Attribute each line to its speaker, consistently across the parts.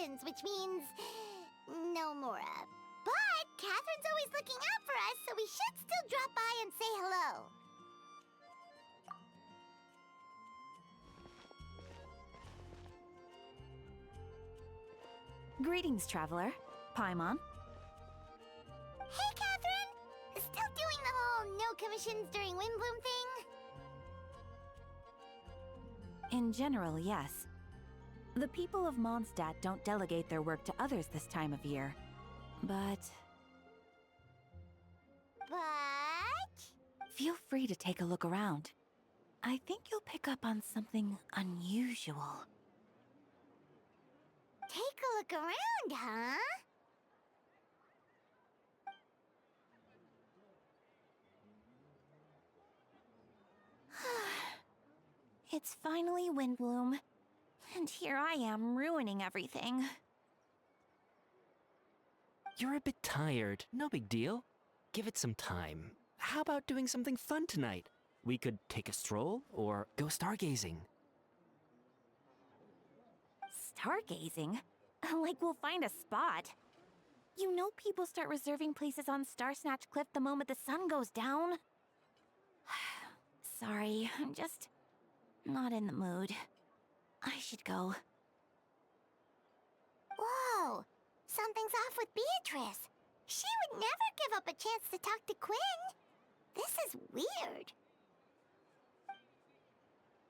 Speaker 1: vacations, which means no Mora. But Catherine's always looking out for us, so we should still drop by and say hello.
Speaker 2: Greetings, traveler. Paimon.
Speaker 1: Hey, Catherine! Still doing the whole no commissions during Windbloom thing?
Speaker 2: In general, yes. The people of Mondstadt don't delegate their work to others this time of year. But feel free to take a look around. I think you'll pick up on something unusual.
Speaker 1: Take a look around, huh?
Speaker 2: It's finally Windbloom, and here I am ruining everything.
Speaker 3: You're a bit tired. No big deal. Give it some time. How about doing something fun tonight? We could take a stroll or go stargazing.
Speaker 2: Stargazing? Like we'll find a spot. You know people start reserving places on Starsnatch Cliff the moment the sun goes down. Sorry, I'm just not in the mood. I should go.
Speaker 1: Whoa! Something's off with Beatrice. She would never give up a chance to talk to Quinn. This is weird.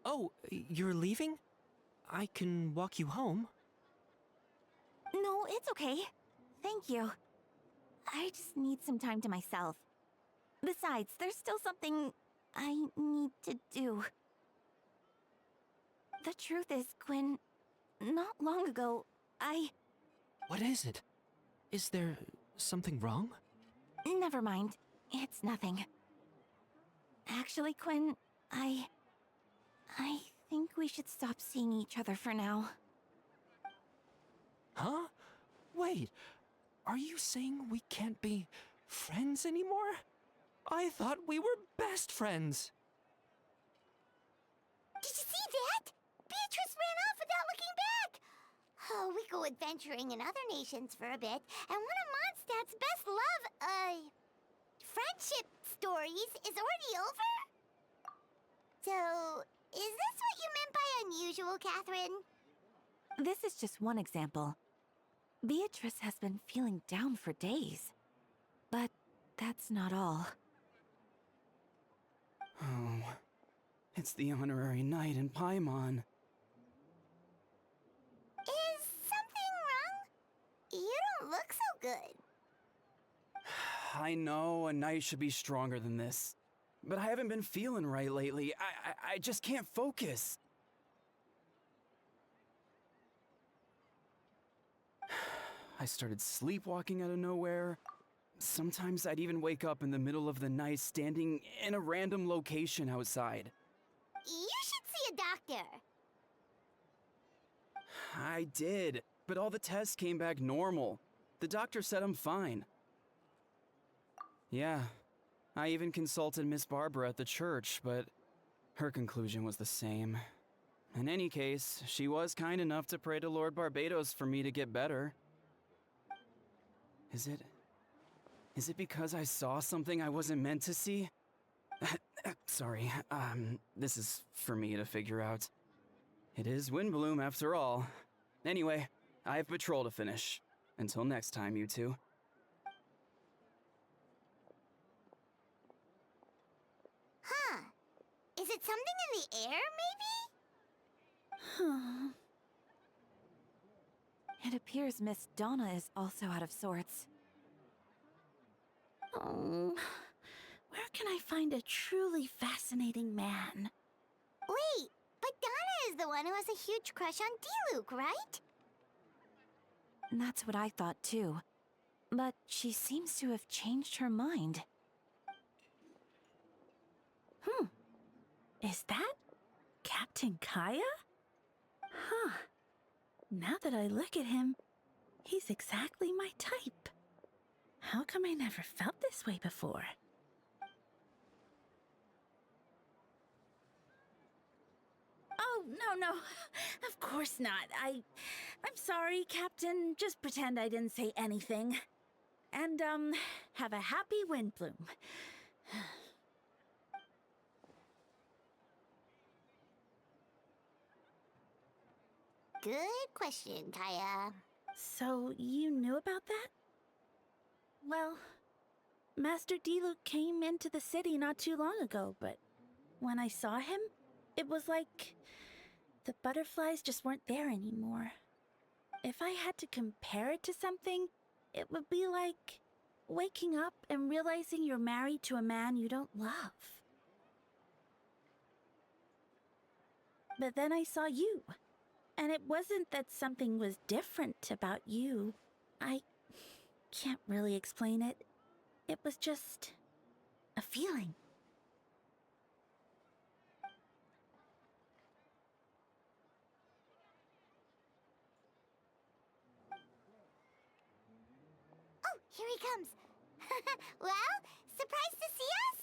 Speaker 3: Oh, you're leaving? I can walk you home.
Speaker 2: No, it's okay. Thank you. I just need some time to myself. Besides, there's still something I need to do. The truth is, Quinn, not long ago,
Speaker 3: What is it? Is there something wrong?
Speaker 2: Never mind. It's nothing. Actually, Quinn, I think we should stop seeing each other for now.
Speaker 3: Huh? Wait, are you saying we can't be friends anymore? I thought we were best friends.
Speaker 1: Did you see that? Beatrice ran off without looking back. Oh, we go adventuring in other nations for a bit, and one of Mondstadt's best friendship stories is already over? So, is this what you meant by unusual, Catherine?
Speaker 2: This is just one example. Beatrice has been feeling down for days. But that's not all.
Speaker 4: Oh, it's the honorary knight in Paimon.
Speaker 1: Is something wrong? You don't look so good.
Speaker 4: I know a knight should be stronger than this, but I haven't been feeling right lately. I just can't focus. I started sleepwalking out of nowhere. Sometimes I'd even wake up in the middle of the night standing in a random location outside.
Speaker 1: You should see a doctor.
Speaker 4: I did, but all the tests came back normal. The doctor said I'm fine. Yeah, I even consulted Miss Barbara at the church, but her conclusion was the same. In any case, she was kind enough to pray to Lord Barbados for me to get better. Is it because I saw something I wasn't meant to see? Sorry, this is for me to figure out. It is Windbloom after all. Anyway, I have patrol to finish. Until next time, you two.
Speaker 1: Huh. Is it something in the air, maybe?
Speaker 2: It appears Miss Donna is also out of sorts.
Speaker 5: Oh, where can I find a truly fascinating man?
Speaker 1: Wait, but Donna is the one who has a huge crush on D-Luke, right?
Speaker 2: That's what I thought too. But she seems to have changed her mind.
Speaker 5: Is that Captain Kaya? Huh. Now that I look at him, he's exactly my type. How come I never felt this way before?
Speaker 2: Oh,
Speaker 5: Oh, no. Of course not. I'm sorry, Captain. Just pretend I didn't say anything. And, have a happy Windbloom.
Speaker 1: Good question, Kaya.
Speaker 5: So, you knew about that? Well, Master Diluc came into the city not too long ago, but when I saw him, it was like the butterflies just weren't there anymore. If I had to compare it to something, it would be like waking up and realizing you're married to a man you don't love. But then I saw you, and it wasn't that something was different about you. I can't really explain it. It was just a feeling.
Speaker 1: Oh, here he comes. Well, surprised to see us?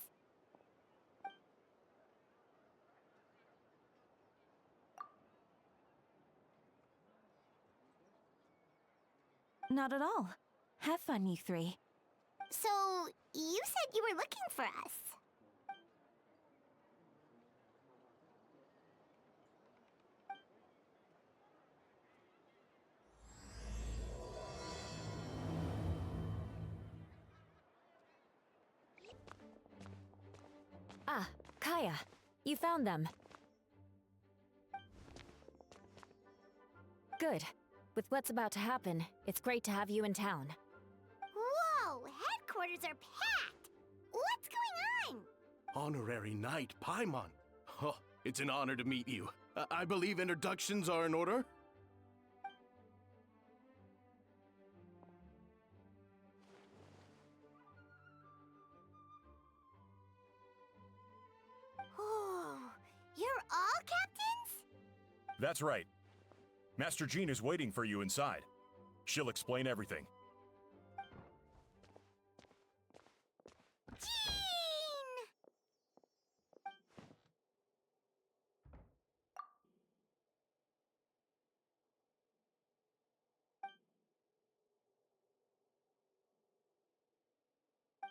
Speaker 2: Not at all. Have fun, you three.
Speaker 1: So, you said you were looking for us.
Speaker 2: Ah, Kaya. You found them. Good. With what's about to happen, it's great to have you in town.
Speaker 1: Whoa, headquarters are packed. What's going on?
Speaker 6: Honorary Knight Paimon. Oh, it's an honor to meet you. I believe introductions are in order?
Speaker 1: Oh, you're all captains?
Speaker 7: That's right. Master Jean is waiting for you inside. She'll explain everything.
Speaker 1: Jean!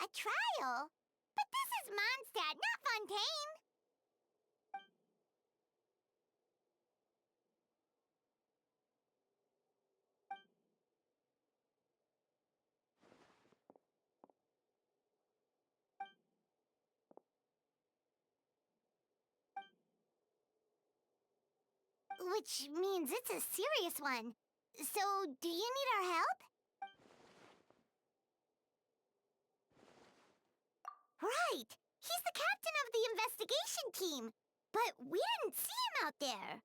Speaker 1: A trial? But this is Mondstadt, not Fontaine. Which means it's a serious one. So, do you need our help? Right! He's the captain of the investigation team! But we didn't see him out there!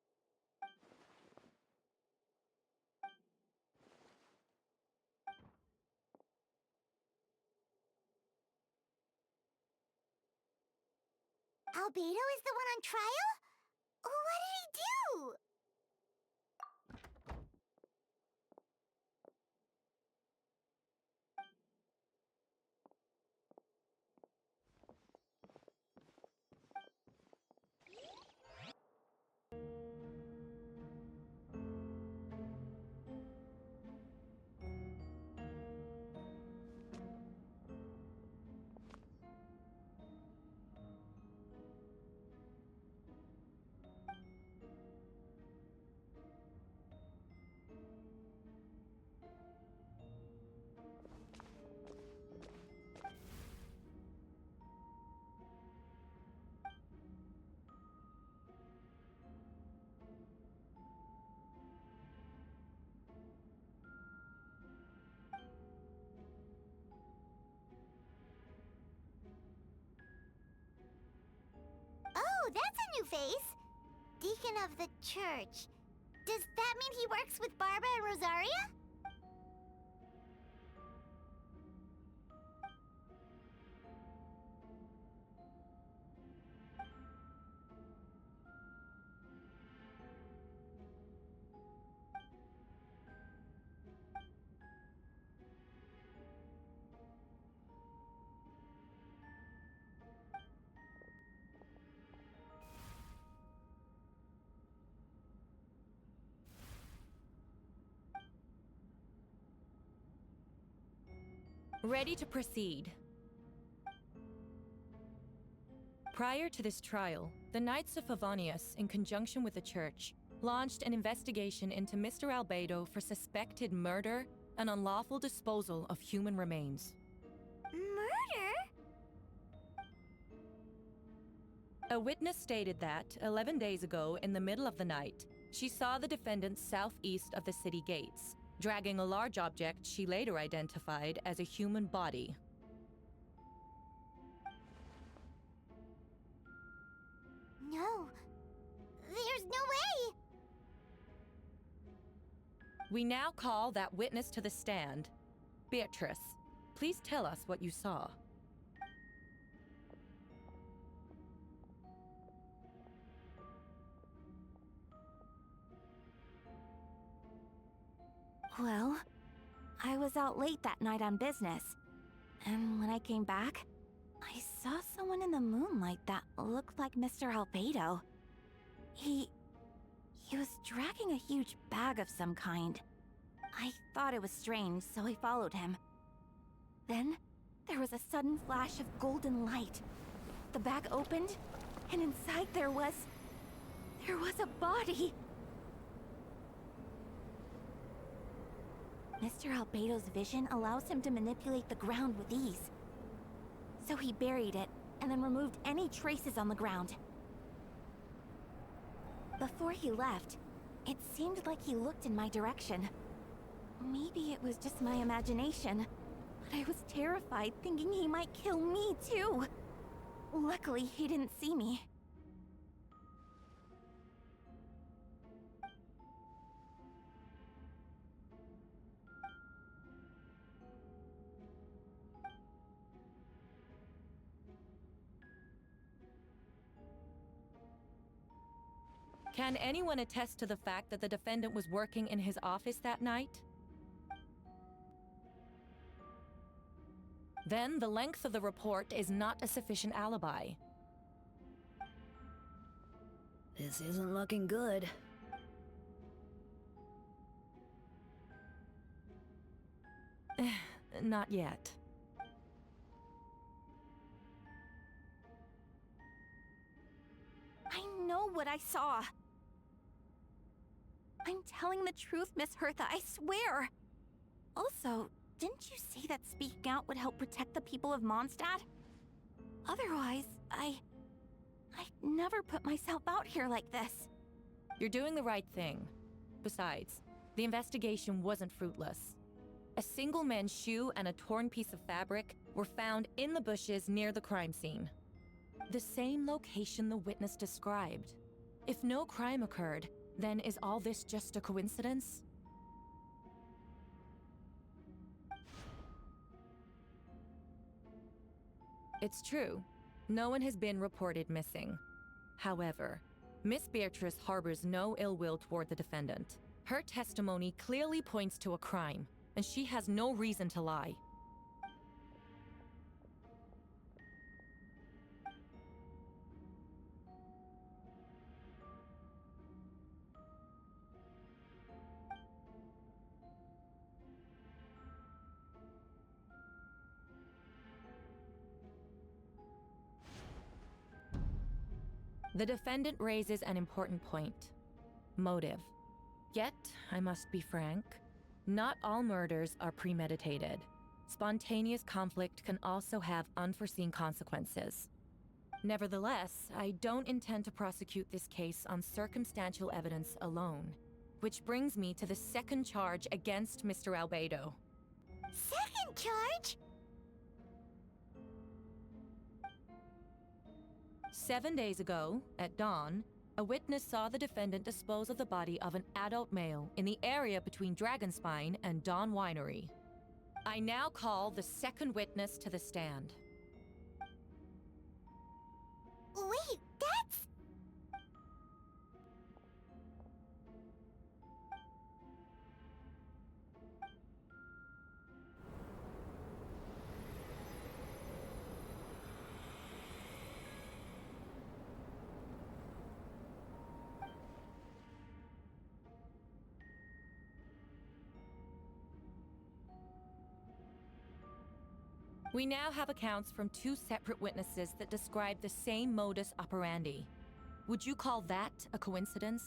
Speaker 1: Albedo is the one on trial? What did he do? Oh, that's a new face! Deacon of the church. Does that mean he works with Barba and Rosaria?
Speaker 8: Ready to proceed. Prior to this trial, the Knights of Favonius, in conjunction with the Church, launched an investigation into Mr. Albedo for suspected murder and unlawful disposal of human remains.
Speaker 1: Murder?
Speaker 8: A witness stated that, 11 days ago, in the middle of the night, she saw the defendant southeast of the city gates, dragging a large object she later identified as a human body.
Speaker 1: No. There's no way!
Speaker 8: We now call that witness to the stand. Beatrice, please tell us what you saw.
Speaker 2: Well, I was out late that night on business. And when I came back, I saw someone in the moonlight that looked like Mr. Albedo. He was dragging a huge bag of some kind. I thought it was strange, so I followed him. Then, there was a sudden flash of golden light. The bag opened, and inside there was a body. Mr. Albedo's vision allows him to manipulate the ground with ease. So he buried it, and then removed any traces on the ground. Before he left, it seemed like he looked in my direction. Maybe it was just my imagination, but I was terrified thinking he might kill me too. Luckily, he didn't see me.
Speaker 8: Can anyone attest to the fact that the defendant was working in his office that night? Then the length of the report is not a sufficient alibi.
Speaker 9: This isn't looking good.
Speaker 8: Not yet.
Speaker 2: I know what I saw. I'm telling the truth, Miss Hertha, I swear. Also, didn't you say that speaking out would help protect the people of Mondstadt? Otherwise, I'd never put myself out here like this.
Speaker 8: You're doing the right thing. Besides, the investigation wasn't fruitless. A single man's shoe and a torn piece of fabric were found in the bushes near the crime scene. The same location the witness described. If no crime occurred, then is all this just a coincidence? It's true. No one has been reported missing. However, Miss Beatrice harbors no ill will toward the defendant. Her testimony clearly points to a crime, and she has no reason to lie. The defendant raises an important point. Motive. Yet, I must be frank, not all murders are premeditated. Spontaneous conflict can also have unforeseen consequences. Nevertheless, I don't intend to prosecute this case on circumstantial evidence alone. Which brings me to the second charge against Mr. Albedo.
Speaker 1: Second charge?
Speaker 8: 7 days ago, at dawn, a witness saw the defendant dispose of the body of an adult male in the area between Dragonspine and Dawn Winery. I now call the second witness to the stand.
Speaker 1: Wait, that's...
Speaker 8: We now have accounts from 2 separate witnesses that describe the same modus operandi. Would you call that a coincidence?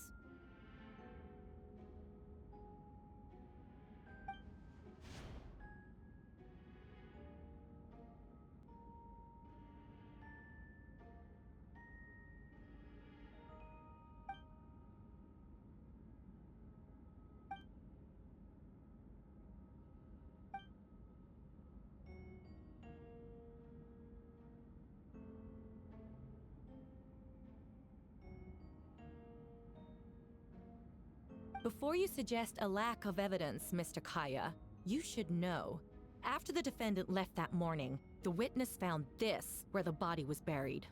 Speaker 8: Before you suggest a lack of evidence, Mr. Kaya, you should know. After the defendant left that morning, the witness found this where the body was buried.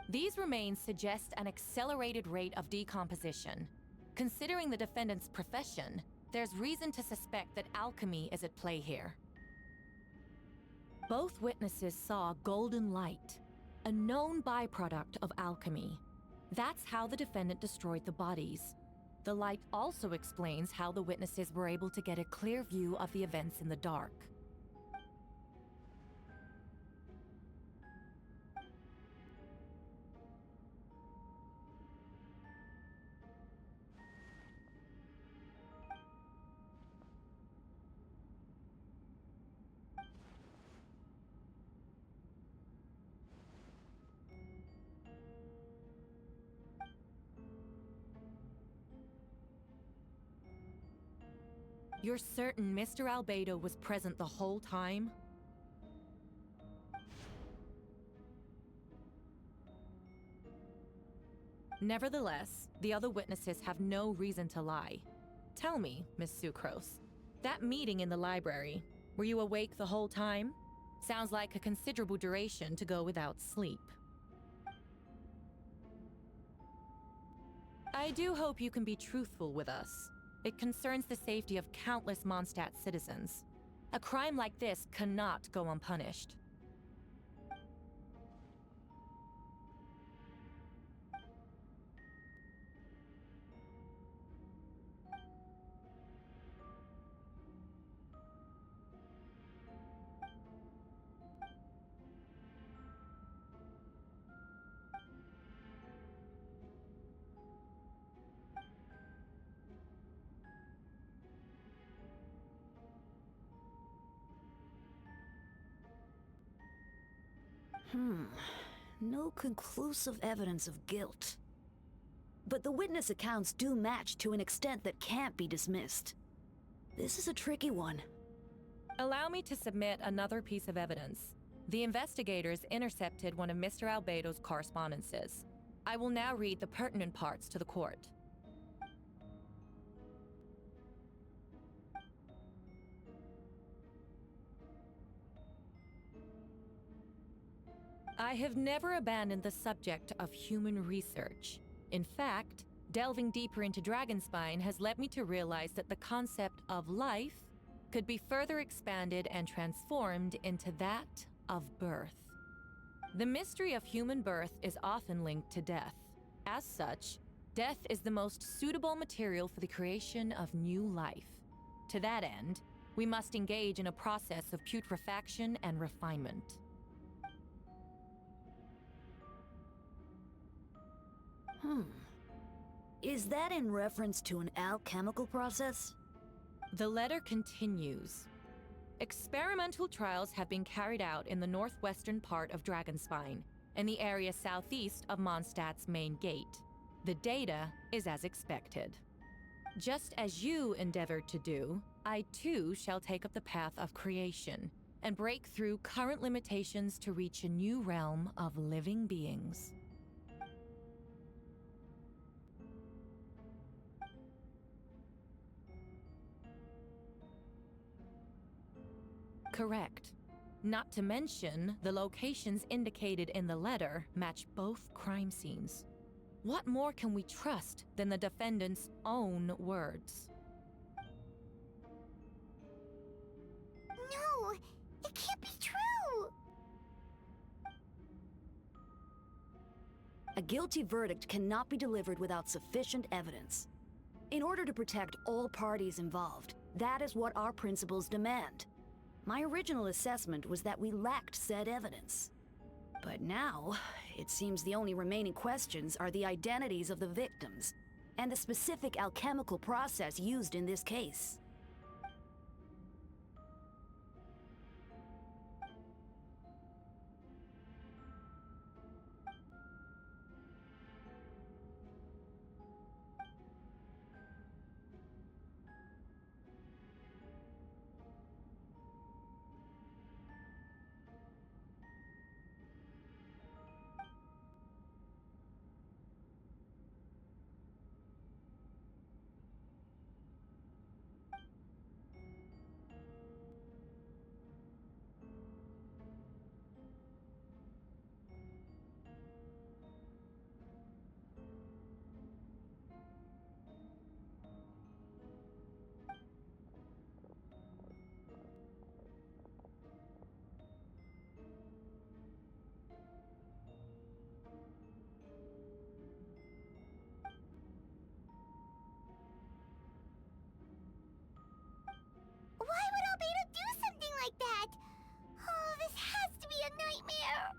Speaker 8: These remains suggest an accelerated rate of decomposition. Considering the defendant's profession, there's reason to suspect that alchemy is at play here. Both witnesses saw golden light, a known byproduct of alchemy. That's how the defendant destroyed the bodies. The light also explains how the witnesses were able to get a clear view of the events in the dark. You're certain Mr. Albedo was present the whole time? Nevertheless, the other witnesses have no reason to lie. Tell me, Miss Sucrose, that meeting in the library, were you awake the whole time? Sounds like a considerable duration to go without sleep. I do hope you can be truthful with us. It concerns the safety of countless Mondstadt citizens. A crime like this cannot go unpunished.
Speaker 9: No conclusive evidence of guilt. But the witness accounts do match to an extent that can't be dismissed. This is a tricky one.
Speaker 8: Allow me to submit another piece of evidence. The investigators intercepted one of Mr. Albedo's correspondences. I will now read the pertinent parts to the court. I have never abandoned the subject of human research. In fact, delving deeper into Dragonspine has led me to realize that the concept of life could be further expanded and transformed into that of birth. The mystery of human birth is often linked to death. As such, death is the most suitable material for the creation of new life. To that end, we must engage in a process of putrefaction and refinement.
Speaker 9: Is that in reference to an alchemical process?
Speaker 8: The letter continues. Experimental trials have been carried out in the northwestern part of Dragonspine, and the area southeast of Mondstadt's main gate. The data is as expected. Just as you endeavored to do, I too shall take up the path of creation, and break through current limitations to reach a new realm of living beings. Correct. Not to mention, the locations indicated in the letter match both crime scenes. What more can we trust than the defendant's own words?
Speaker 9: A guilty verdict cannot be delivered without sufficient evidence. In order to protect all parties involved, that is what our principles demand. My original assessment was that we lacked said evidence. But now, it seems the only remaining questions are the identities of the victims and the specific alchemical process used in this case.
Speaker 1: Why would Albedo do something like that? Oh, this has to be a nightmare.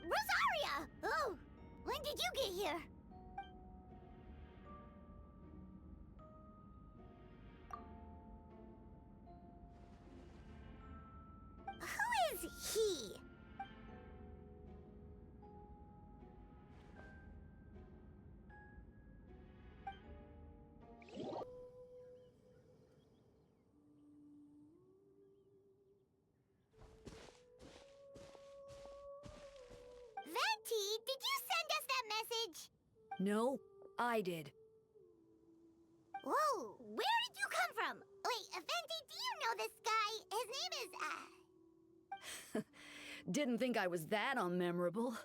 Speaker 1: Rosaria! Oh, when did you get here? Who is he? Venti, did you send us that message?
Speaker 9: No, I did.
Speaker 1: Whoa, where did you come from? Wait, Venti, do you know this guy? His name is,
Speaker 9: Didn't think I was that unmemorable.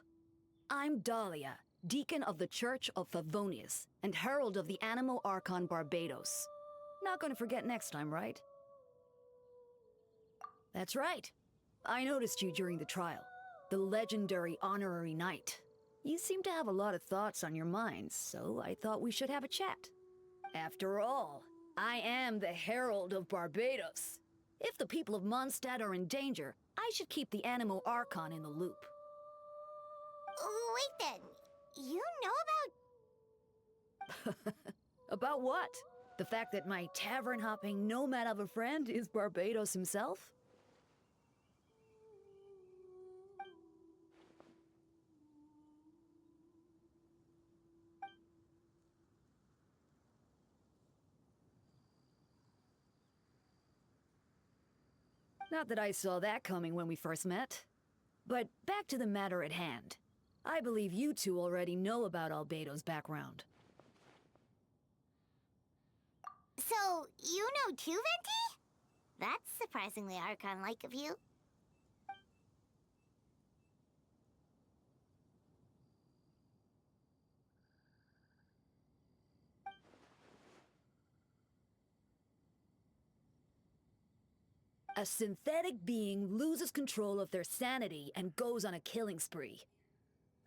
Speaker 9: I'm Dahlia, Deacon of the Church of Favonius, and Herald of the Animo Archon Barbados. Not gonna forget next time, right? That's right. I noticed you during the trial. The legendary honorary knight. You seem to have a lot of thoughts on your mind, so I thought we should have a chat. After all, I am the Herald of Barbados. If the people of Mondstadt are in danger, I should keep the Animo Archon in the loop.
Speaker 1: wait then, you know about...
Speaker 9: About what? The fact that my tavern-hopping nomad of a friend is Barbados himself? Not that I saw that coming when we first met. But back to the matter at hand. I believe you two already know about Albedo's background.
Speaker 1: So, you know too, Venti? That's surprisingly Archon-like of you.
Speaker 9: A synthetic being loses control of their sanity and goes on a killing spree.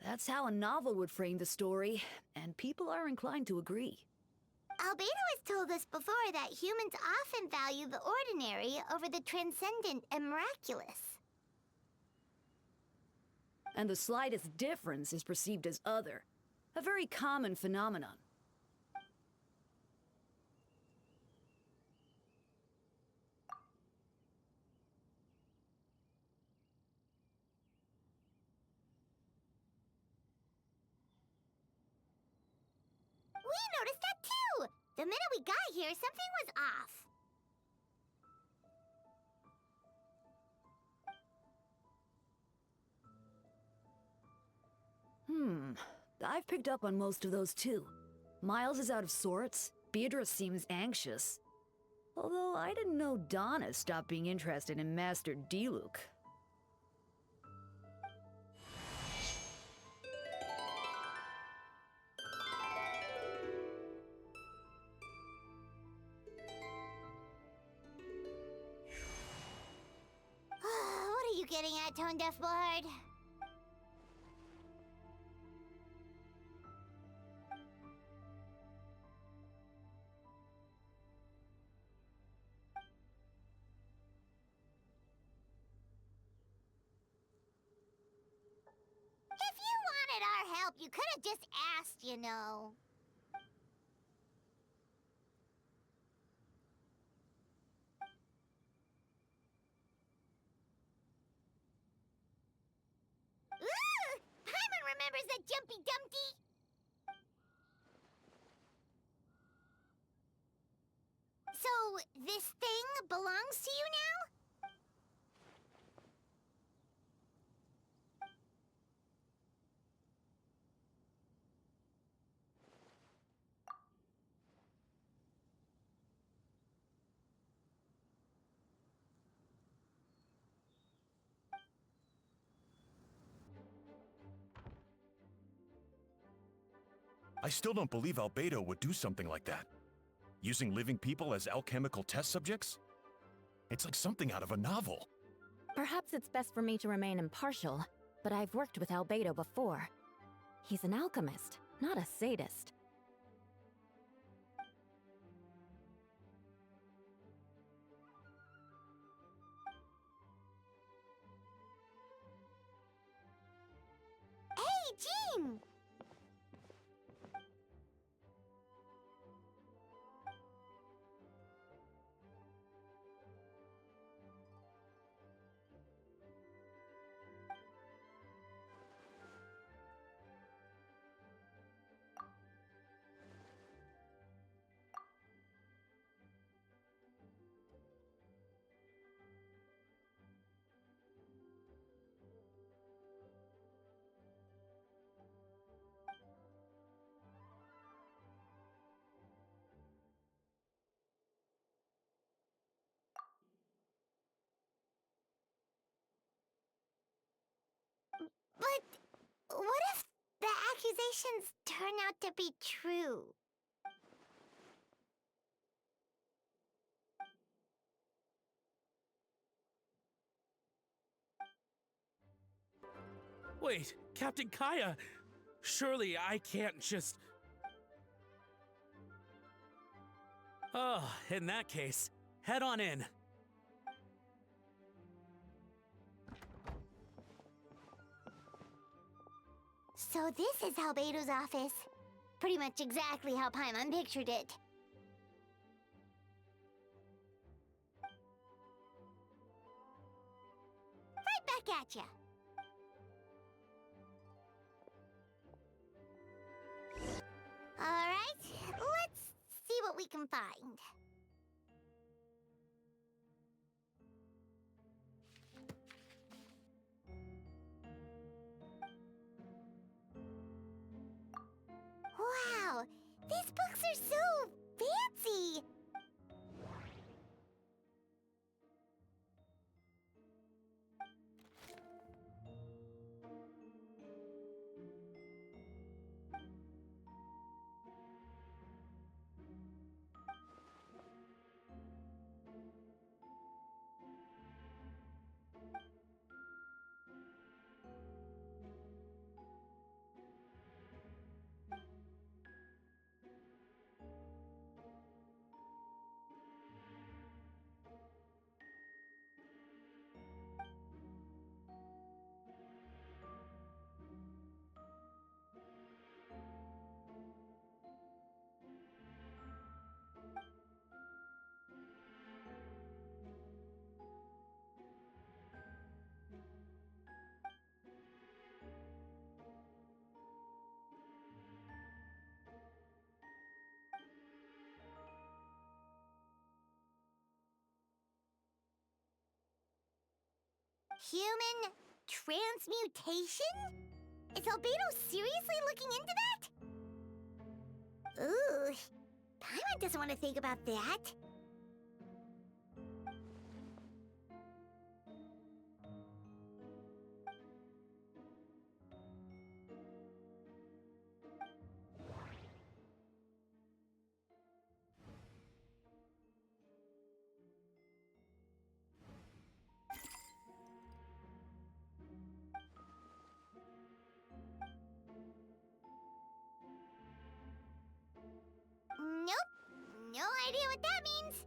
Speaker 9: That's how a novel would frame the story, and people are inclined to agree.
Speaker 1: Albedo has told us before that humans often value the ordinary over the transcendent and miraculous.
Speaker 9: And the slightest difference is perceived as other. A very common phenomenon.
Speaker 1: We noticed that too! The minute we got here, something was off.
Speaker 9: I've picked up on most of those too. Miles is out of sorts. Beatrice seems anxious. Although I didn't know Donna stopped being interested in Master Diluc.
Speaker 1: getting at, Tone Deaf Bullard? If you wanted our help, you could have just asked, you know. Ooh! Paimon remembers that Jumpy Dumpty! So, this thing belongs to you now?
Speaker 7: I still don't believe Albedo would do something like that. Using living people as alchemical test subjects? It's like something out of a novel.
Speaker 2: Perhaps it's best for me to remain impartial, but I've worked with Albedo before. He's an alchemist, not a sadist.
Speaker 1: Hey, Jean! But what if the accusations turn out to be true?
Speaker 10: Wait, Captain Kaya! Surely I can't just... Oh, in that case, head on in.
Speaker 1: So this is Albedo's office. Pretty much exactly how Paimon pictured it. Right back at ya. Alright, let's see what we can find. Wow, these books are so fancy! Human transmutation? Is Albedo seriously looking into that? Ooh, Paimon doesn't want to think about that. idea what that means.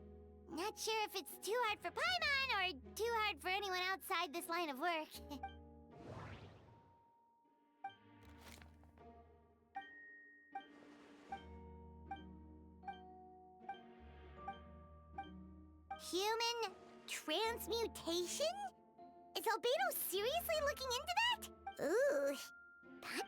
Speaker 1: Not sure if it's too hard for Paimon or too hard for anyone outside this line of work. Human transmutation? Is Albedo seriously looking into that? Ooh, that...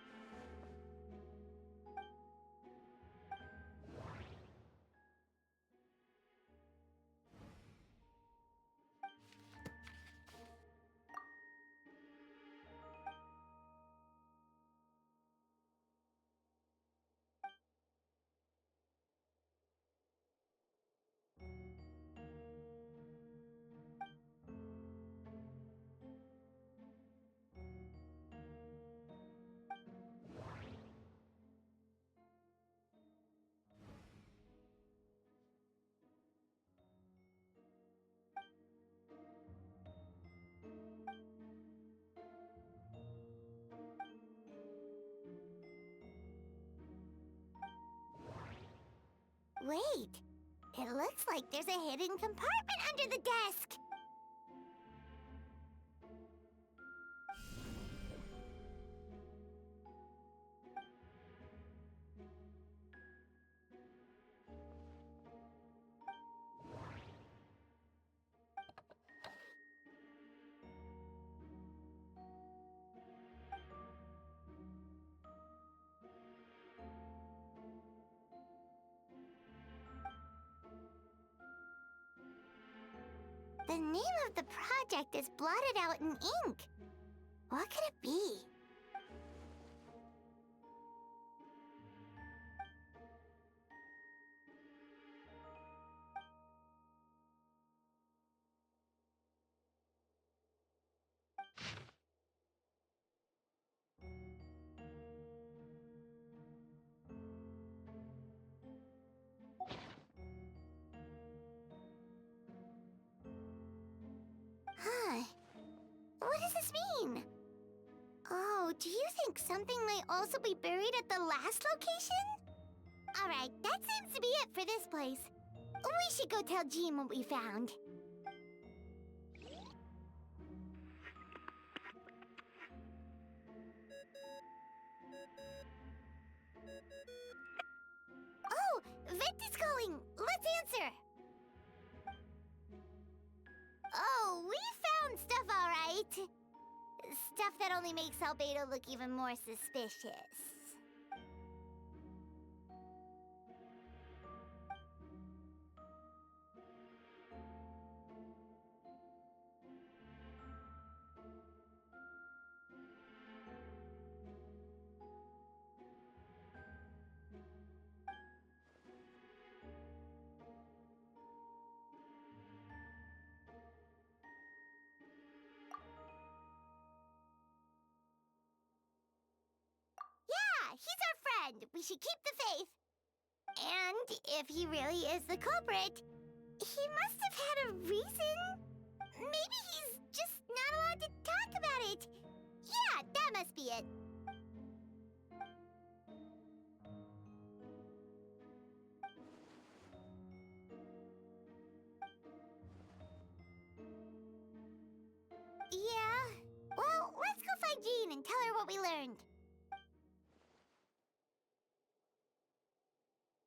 Speaker 1: Wait, it looks like there's a hidden compartment under the desk. The name of the project is blotted out in ink. What could it be? Huh. What does this mean? Oh, do you think something might also be buried at the last location? Alright, that seems to be it for this place. We should go tell Jean what we found. Oh, Vent is calling! Let's answer! Oh, we found stuff, all right. Stuff that only makes Albedo look even more suspicious. Yeah, he's our friend. We should keep the faith. And if he really is the culprit, he must have had a reason. Maybe he's just not allowed to talk about it. Yeah, that must be it. Yeah. Well, let's go find Jean and tell her what we learned.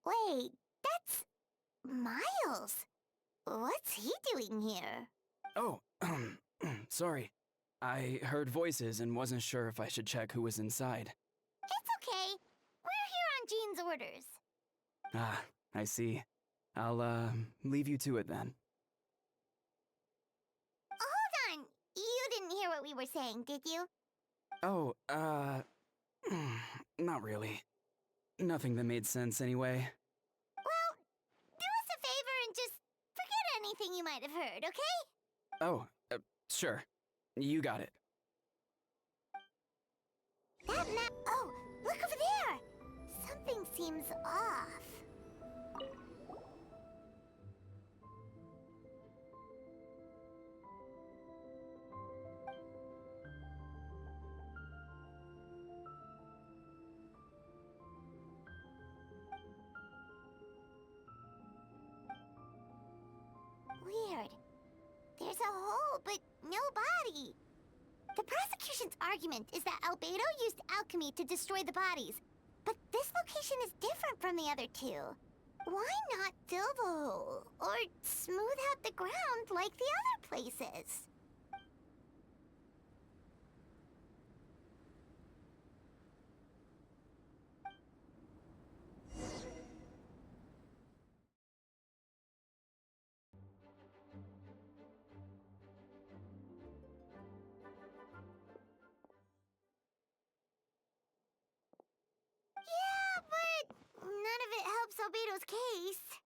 Speaker 1: Wait, that's Miles. What's he doing here?
Speaker 4: Oh, sorry. I heard voices and wasn't sure if I should check who was inside.
Speaker 1: It's okay. We're here on Jean's orders.
Speaker 4: Ah, I see. I'll, leave you to it then.
Speaker 1: Hold on. You didn't hear what we were saying, did you?
Speaker 4: Oh, not really. Nothing that made sense anyway.
Speaker 1: Well, do us a favor and just forget anything you might have heard, okay?
Speaker 4: Oh, sure. You got it.
Speaker 1: That map. Oh, look over there! Something seems off. Genshin's argument is that Albedo used alchemy to destroy the bodies, but this location is different from the other two. Why not fill the hole, or smooth out the ground like the other places? Yeah, but none of it helps Albedo's case.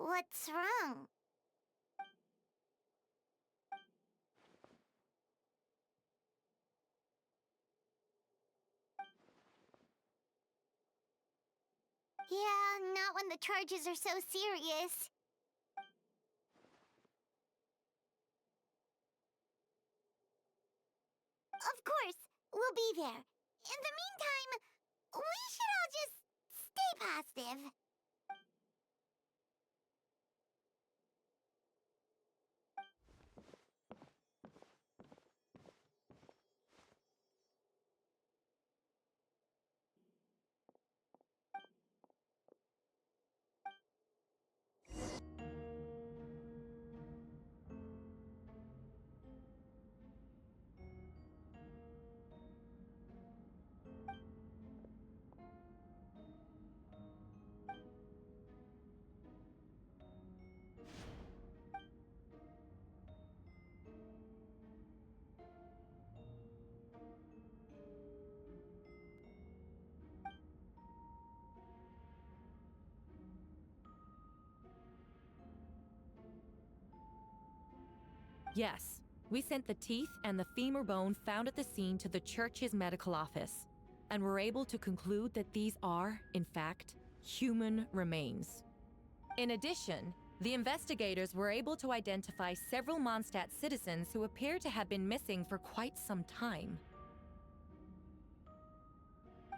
Speaker 1: What's wrong? Yeah, not when the charges are so serious. Of course, we'll be there. In the meantime, we should all just stay positive.
Speaker 8: Yes, we sent the teeth and the femur bone found at the scene to the church's medical office, and were able to conclude that these are, in fact, human remains. In addition, the investigators were able to identify several Mondstadt citizens who appear to have been missing for quite some time.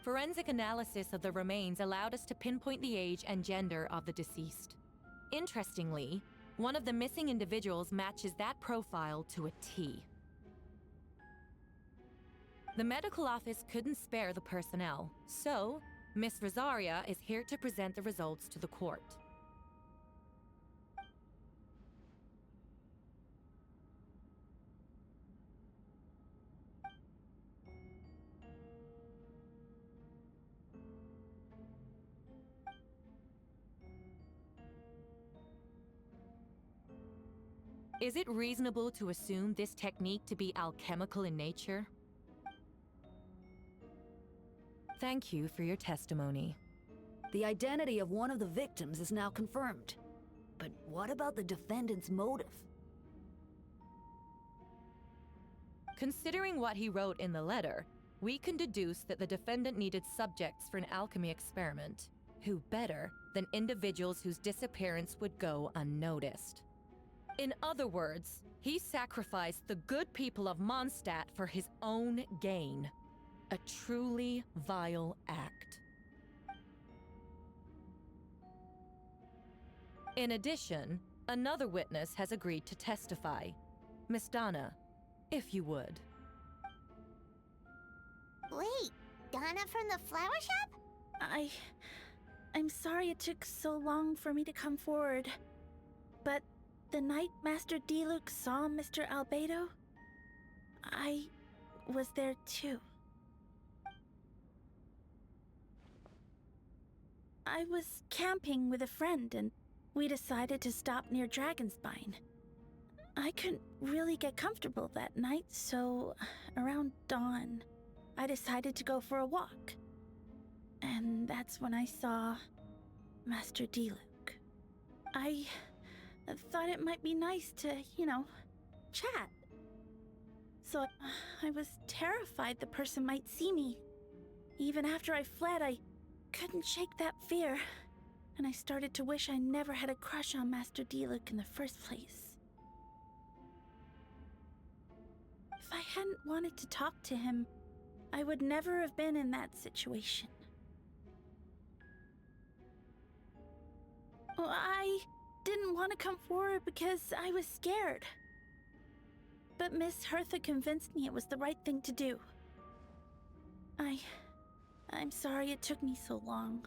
Speaker 8: Forensic analysis of the remains allowed us to pinpoint the age and gender of the deceased. Interestingly, one of the missing individuals matches that profile to a T. The medical office couldn't spare the personnel, so Miss Rosaria is here to present the results to the court. Is it reasonable to assume this technique to be alchemical in nature? Thank you for your testimony.
Speaker 9: The identity of one of the victims is now confirmed. But what about the defendant's motive?
Speaker 8: Considering what he wrote in the letter, we can deduce that the defendant needed subjects for an alchemy experiment. Who better than individuals whose disappearance would go unnoticed? In other words, he sacrificed the good people of Mondstadt for his own gain. A truly vile act. In addition, another witness has agreed to testify. Miss Donna, if you would.
Speaker 1: Wait, Donna from the flower shop?
Speaker 5: I'm sorry it took so long for me to come forward. But the night Master Diluc saw Mr. Albedo, I was there too. I was camping with a friend and we decided to stop near Dragonspine. I couldn't really get comfortable that night, so around dawn, I decided to go for a walk. And that's when I saw Master Diluc. I thought it might be nice to, chat. so I was terrified the person might see me. Even after I fled, I couldn't shake that fear, and I started to wish I never had a crush on Master Diluc in the first place. If I hadn't wanted to talk to him, I would never have been in that situation. Well, I didn't want to come forward because I was scared. But Miss Hertha convinced me it was the right thing to do. I'm sorry it took me so long.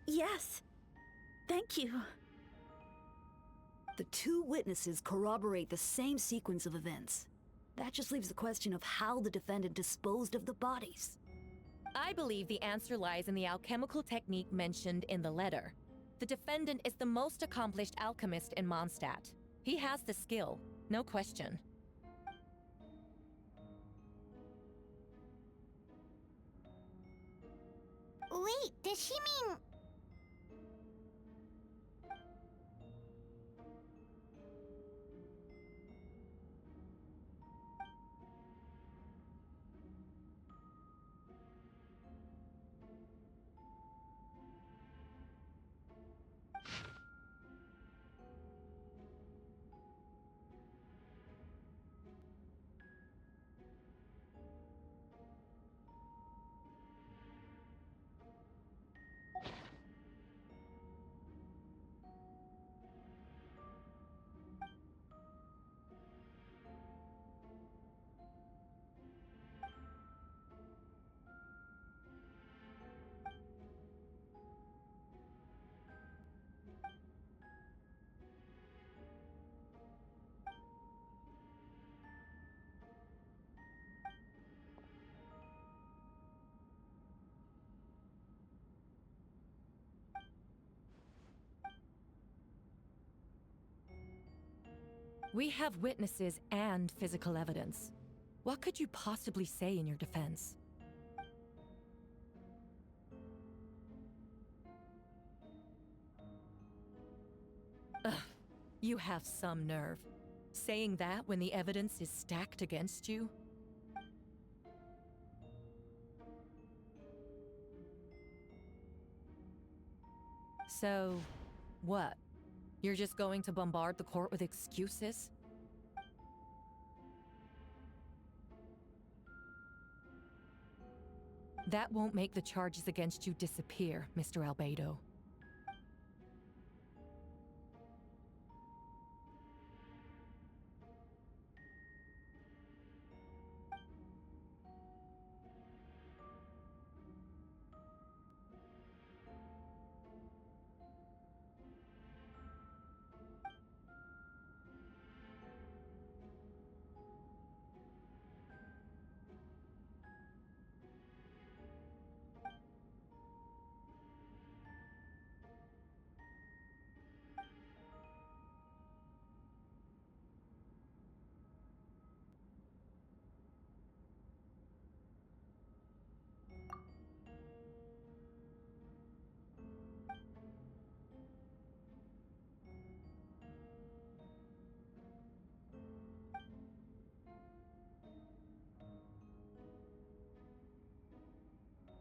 Speaker 5: Yes. Thank you.
Speaker 9: The two witnesses corroborate the same sequence of events. That just leaves the question of how the defendant disposed of the bodies.
Speaker 8: I believe the answer lies in the alchemical technique mentioned in the letter. The defendant is the most accomplished alchemist in Mondstadt. He has the skill, no question.
Speaker 1: Wait, does she mean...
Speaker 8: We have witnesses and physical evidence. What could you possibly say in your defense? Ugh, you have some nerve. Saying that when the evidence is stacked against you? So, what? You're just going to bombard the court with excuses? That won't make the charges against you disappear, Mr. Albedo.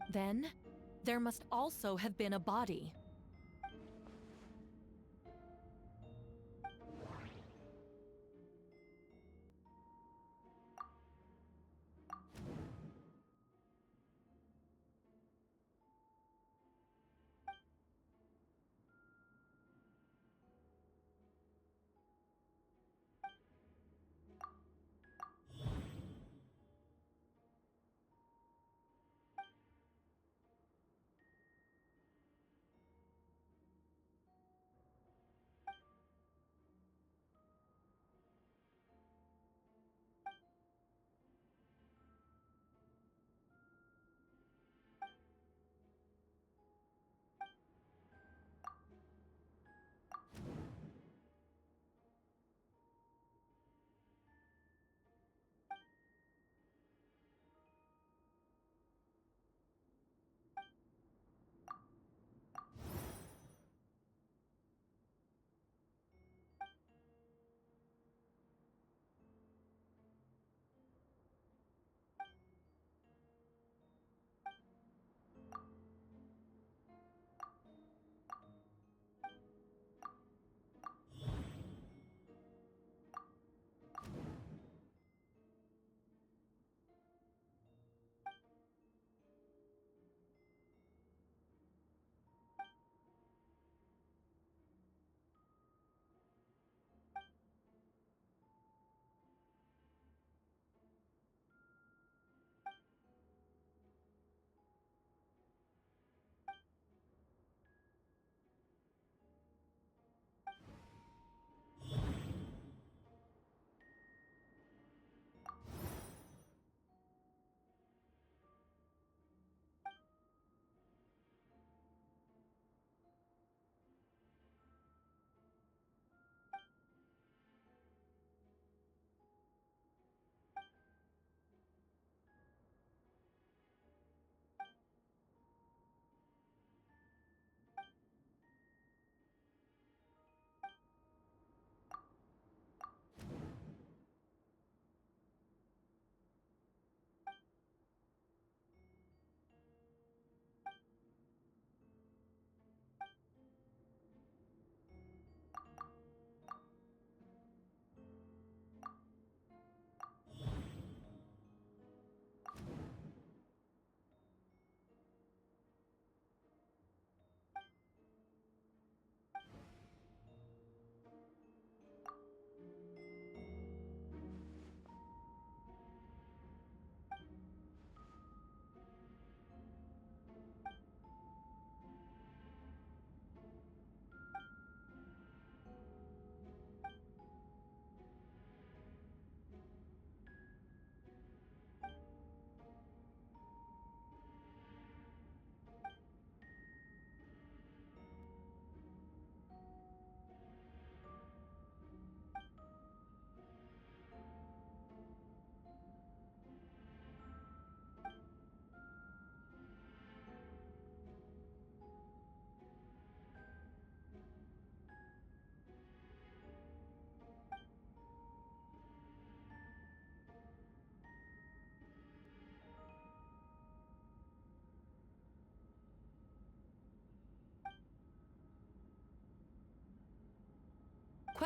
Speaker 8: Then, there must also have been a body.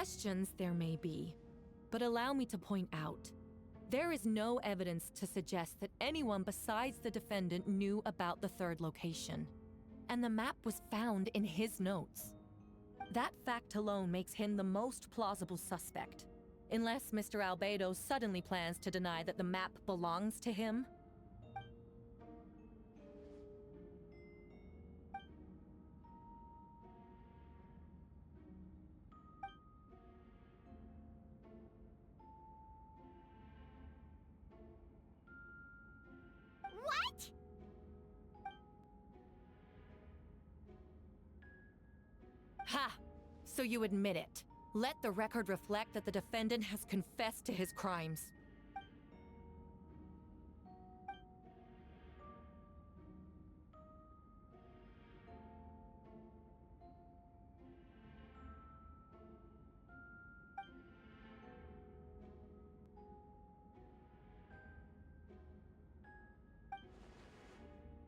Speaker 8: Questions there may be, but allow me to point out, there is no evidence to suggest that anyone besides the defendant knew about the third location, and the map was found in his notes. That fact alone makes him the most plausible suspect, unless Mr. Albedo suddenly plans to deny that the map belongs to him.
Speaker 1: What?
Speaker 8: Ha! So you admit it. Let the record reflect that the defendant has confessed to his crimes.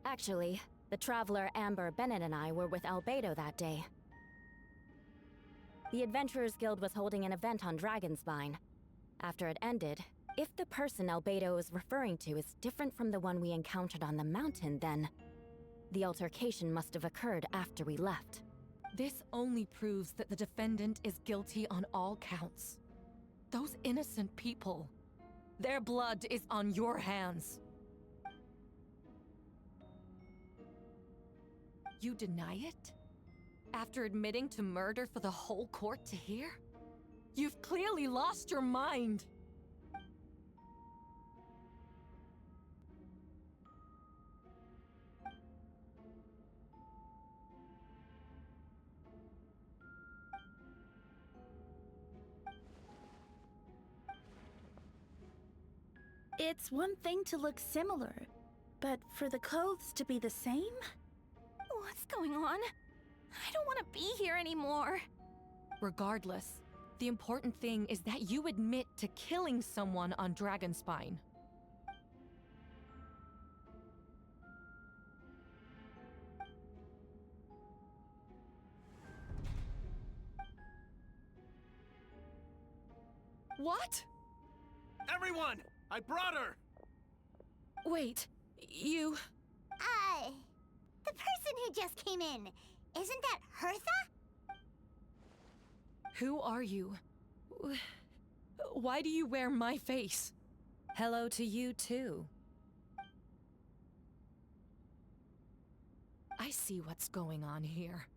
Speaker 2: Actually, the traveler Amber Bennett and I were with Albedo that day. The Adventurers Guild was holding an event on Dragonspine. After it ended, if the person Albedo is referring to is different from the one we encountered on the mountain, then the altercation must have occurred after we left.
Speaker 8: This only proves that the defendant is guilty on all counts. Those innocent people, their blood is on your hands. You deny it? After admitting to murder for the whole court to hear? You've clearly lost your mind!
Speaker 5: It's one thing to look similar, but for the clothes to be the same?
Speaker 2: What's going on? I don't want to be here anymore.
Speaker 8: Regardless, the important thing is that you admit to killing someone on Dragonspine. What?
Speaker 6: Everyone! I brought her!
Speaker 8: Wait, you...
Speaker 1: The person who just came in, isn't that Hertha?
Speaker 8: Who are you? Why do you wear my face? Hello to you, too. I see what's going on here.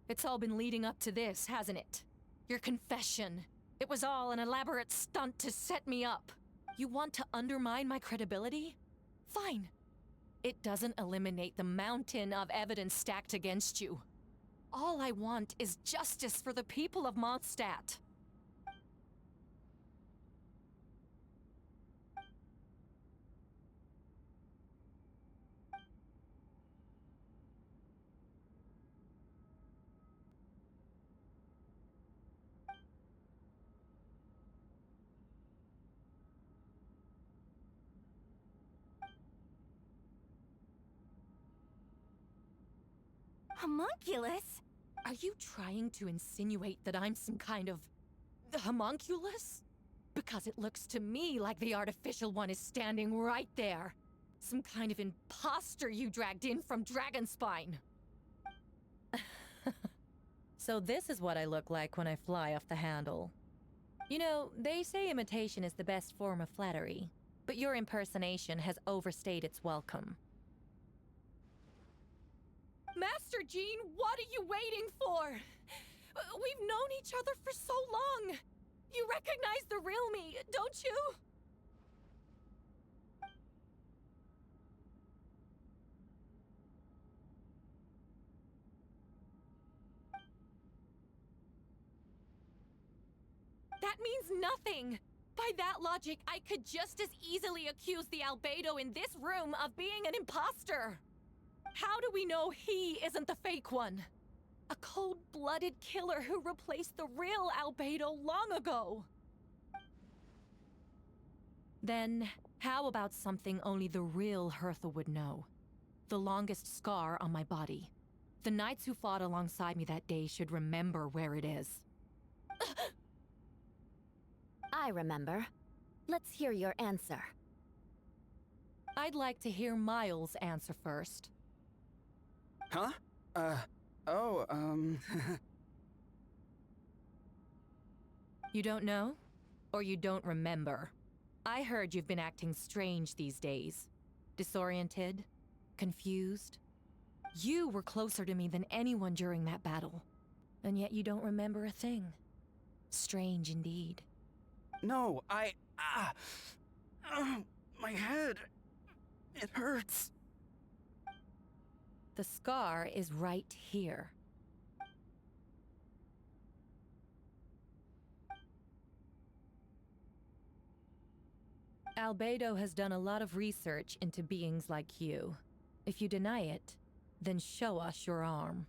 Speaker 8: It's all been leading up to this, hasn't it? Your confession. It was all an elaborate stunt to set me up. You want to undermine my credibility? Fine. It doesn't eliminate the mountain of evidence stacked against you. All I want is justice for the people of Mondstadt.
Speaker 2: Homunculus?
Speaker 8: Are you trying to insinuate that I'm some kind of... homunculus? Because it looks to me like the artificial one is standing right there. Some kind of imposter you dragged in from Dragonspine. So this is what I look like when I fly off the handle. You know, they say imitation is the best form of flattery, but your impersonation has overstayed its welcome. Master Jean, what are you waiting for? We've known each other for so long. You recognize the real me, don't you? That means nothing. By that logic, I could just as easily accuse the Albedo in this room of being an imposter. How do we know he isn't the fake one? A cold-blooded killer who replaced the real Albedo long ago. Then, how about something only the real Hertha would know? The longest scar on my body. The knights who fought alongside me that day should remember where it is.
Speaker 2: I remember. Let's hear your answer.
Speaker 8: I'd like to hear Miles' answer first.
Speaker 4: Huh?
Speaker 8: You don't know? Or you don't remember? I heard you've been acting strange these days. Disoriented? Confused? You were closer to me than anyone during that battle. And yet you don't remember a thing. Strange indeed.
Speaker 4: No, my head. It hurts.
Speaker 8: The scar is right here. Albedo has done a lot of research into beings like you. If you deny it, then show us your arm.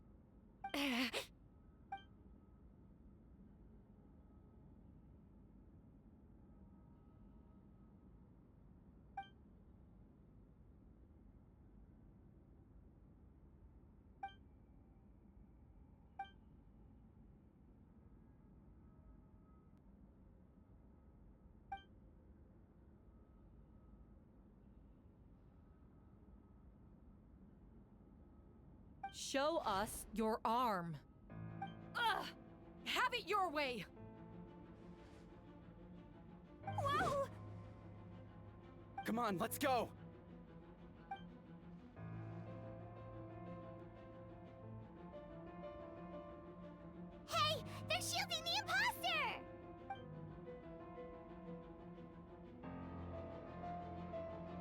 Speaker 8: Show us your arm. Ugh! Have it your way!
Speaker 1: Whoa!
Speaker 4: Come on, let's go!
Speaker 1: Hey, they're shielding the imposter!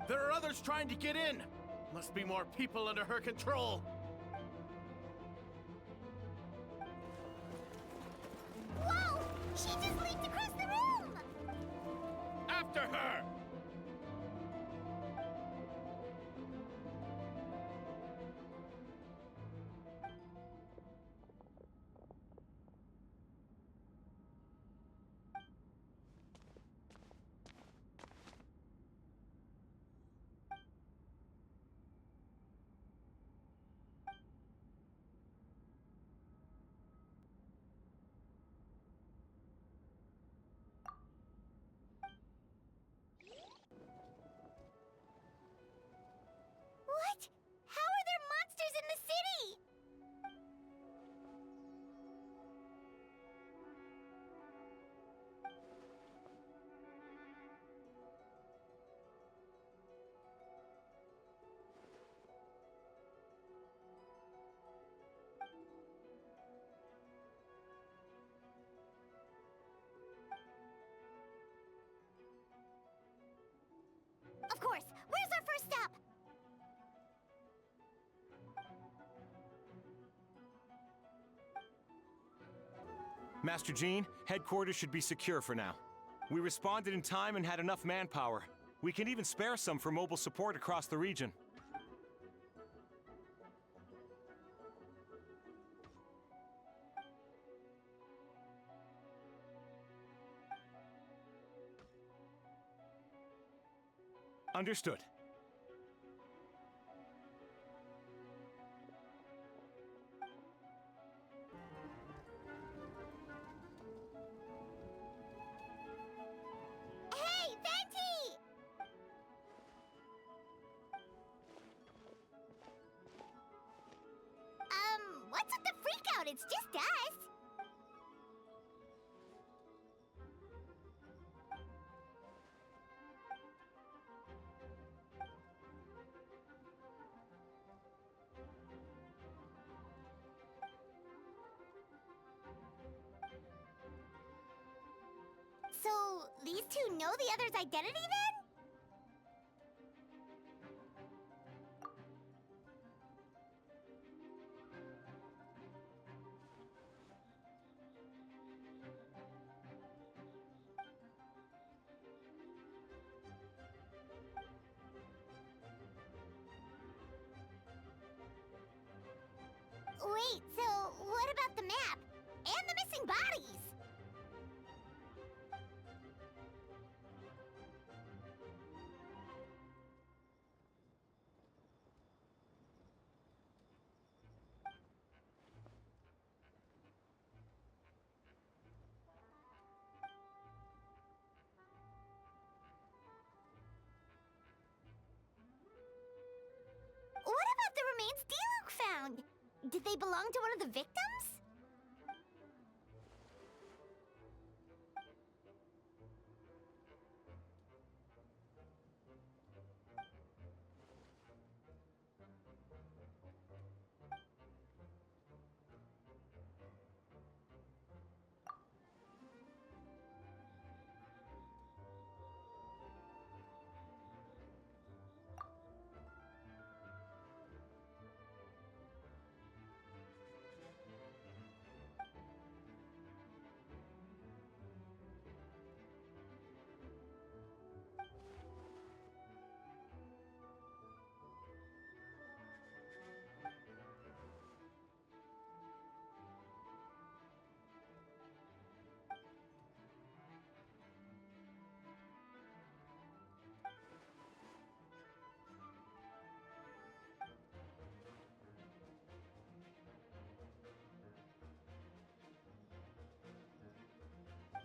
Speaker 6: There are others trying to get in! Must be more people under her control!
Speaker 1: Whoa! She just leaped across the room!
Speaker 6: After her!
Speaker 1: What? How are there monsters in the city? Of course. Where's our first stop?
Speaker 11: Master Jean, headquarters should be secure for now. We responded in time and had enough manpower. We can even spare some for mobile support across the region. Understood.
Speaker 1: Hey, Venti! What's with the freakout? It's just us. So, these two know the other's identity then? Wait, so what about the map? And the missing bodies? remains Diluc found. Did they belong to one of the victims?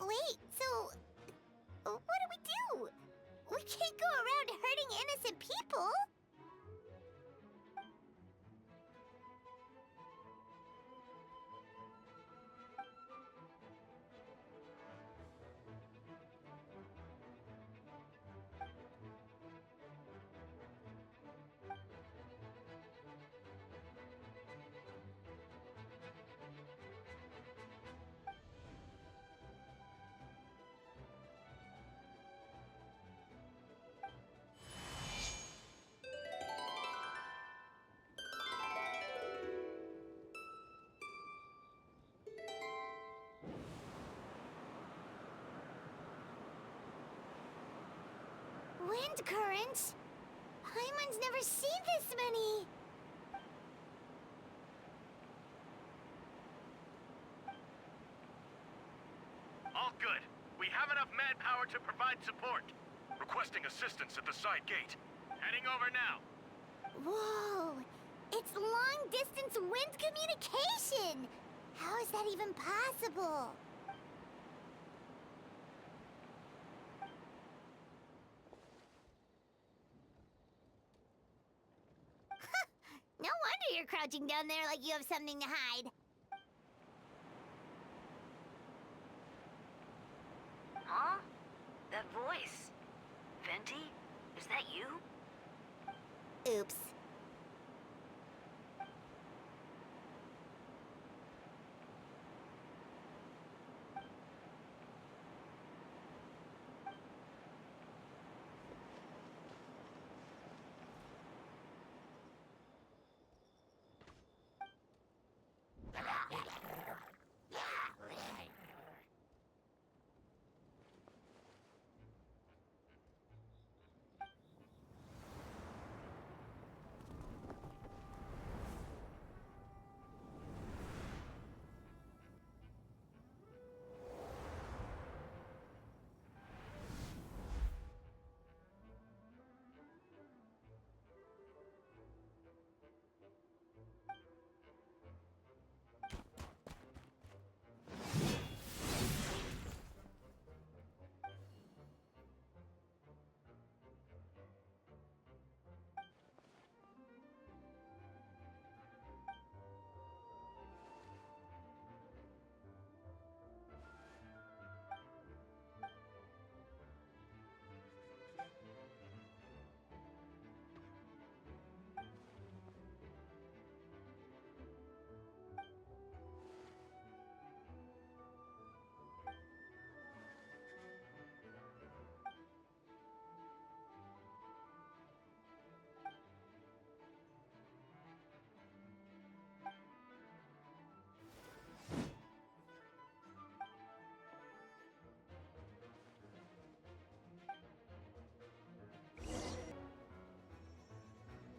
Speaker 1: Wait, so what do? We can't go around hurting innocent people. Wind currents? Paimon's never seen this many!
Speaker 7: All good. We have enough manpower to provide support. Requesting assistance at the side gate. Heading over now.
Speaker 1: Whoa! It's long-distance wind communication! How is that even possible? No wonder you're crouching down there like you have something to hide.
Speaker 9: Huh? That voice. Venti? Is that you?
Speaker 1: Oops.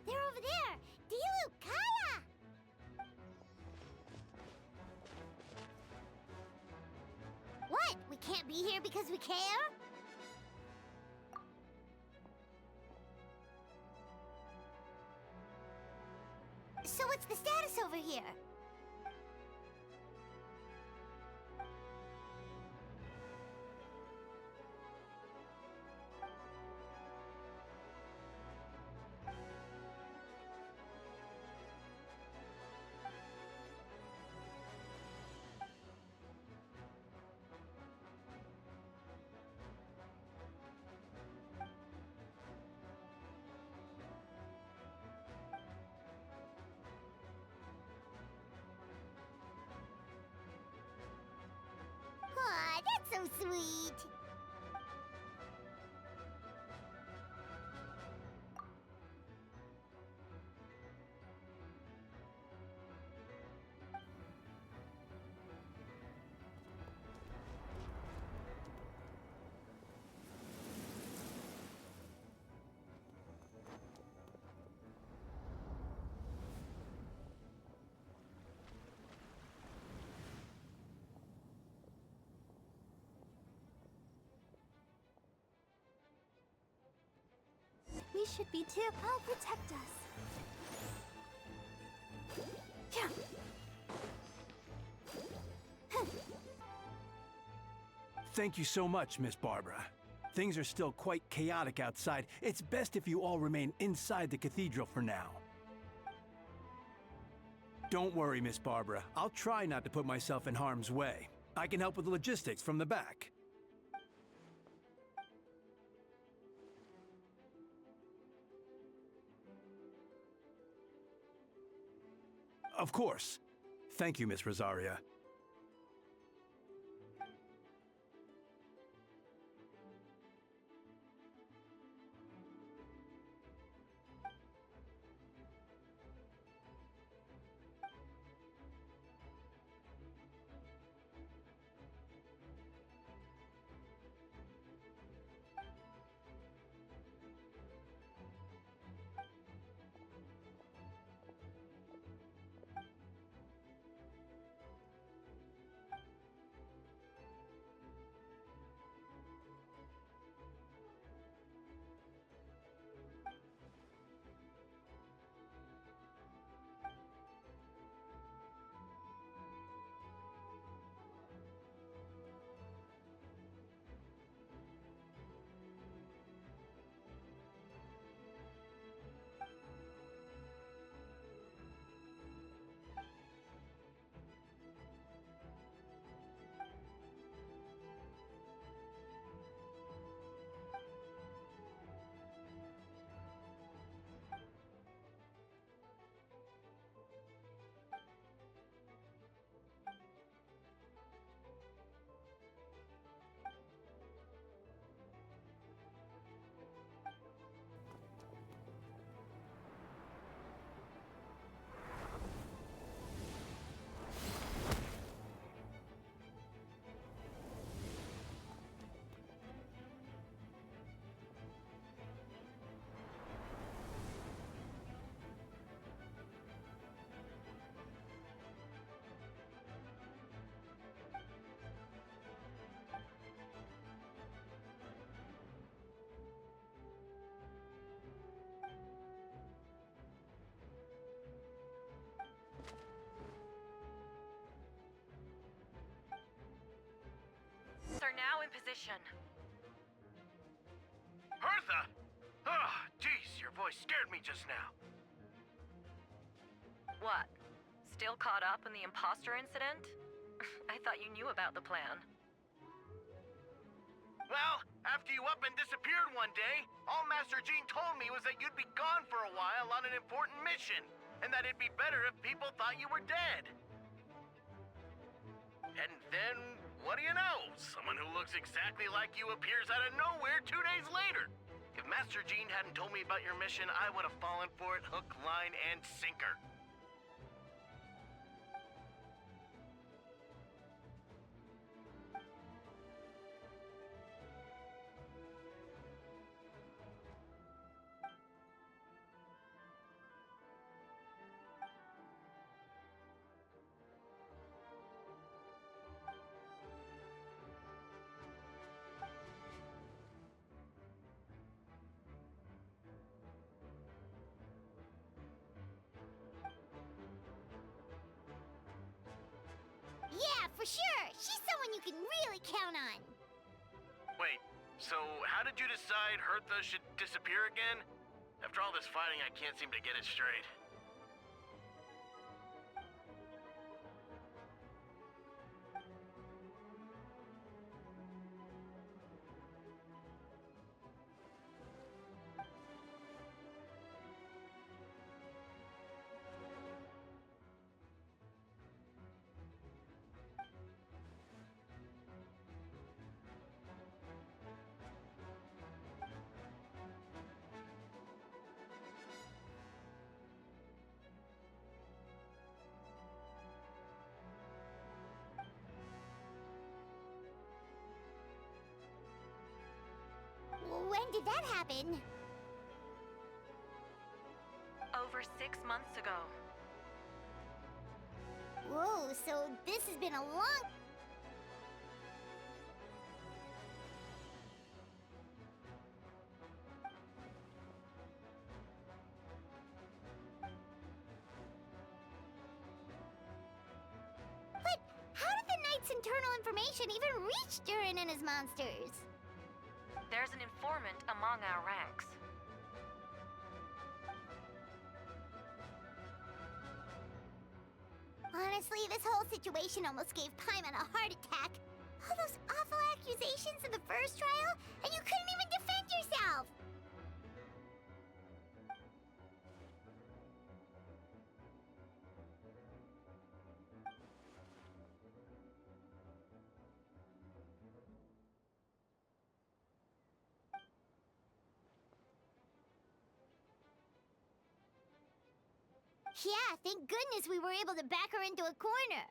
Speaker 1: They're over there! Diluc, Kaya! What? We can't be here because we care? So what's the status over here?
Speaker 2: We should be too. I'll protect us. Yeah.
Speaker 12: Thank you so much, Miss Barbara. Things are still quite chaotic outside. It's best if you all remain inside the cathedral for now. Don't worry, Miss Barbara. I'll try not to put myself in harm's way. I can help with the logistics from the back. Of course. Thank you, Miss Rosaria.
Speaker 8: Are now in position.
Speaker 6: Hertha! Oh, jeez, your voice scared me just now.
Speaker 8: What? Still caught up in the imposter incident? I thought you knew about the plan.
Speaker 6: Well, after you up and disappeared one day, all Master Jean told me was that you'd be gone for a while on an important mission, and that it'd be better if people thought you were dead. And then, what do you know? Someone who looks exactly like you appears out of nowhere 2 days later. If Master Jean hadn't told me about your mission, I would have fallen for it hook, line, and sinker.
Speaker 1: Yeah, for sure. She's someone you can really count on.
Speaker 6: Wait, so how did you decide Hertha should disappear again? After all this fighting, I can't seem to get it straight.
Speaker 1: When did that happen?
Speaker 8: Over 6 months ago.
Speaker 1: Whoa, so this has been a long... internal information even reach Durin and his monsters?
Speaker 8: There's an informant among our ranks.
Speaker 1: Honestly, this whole situation almost gave Paimon a heart attack. All those awful accusations in the first trial, and you couldn't even defend yourself! Yeah, thank goodness we were able to back her into a corner.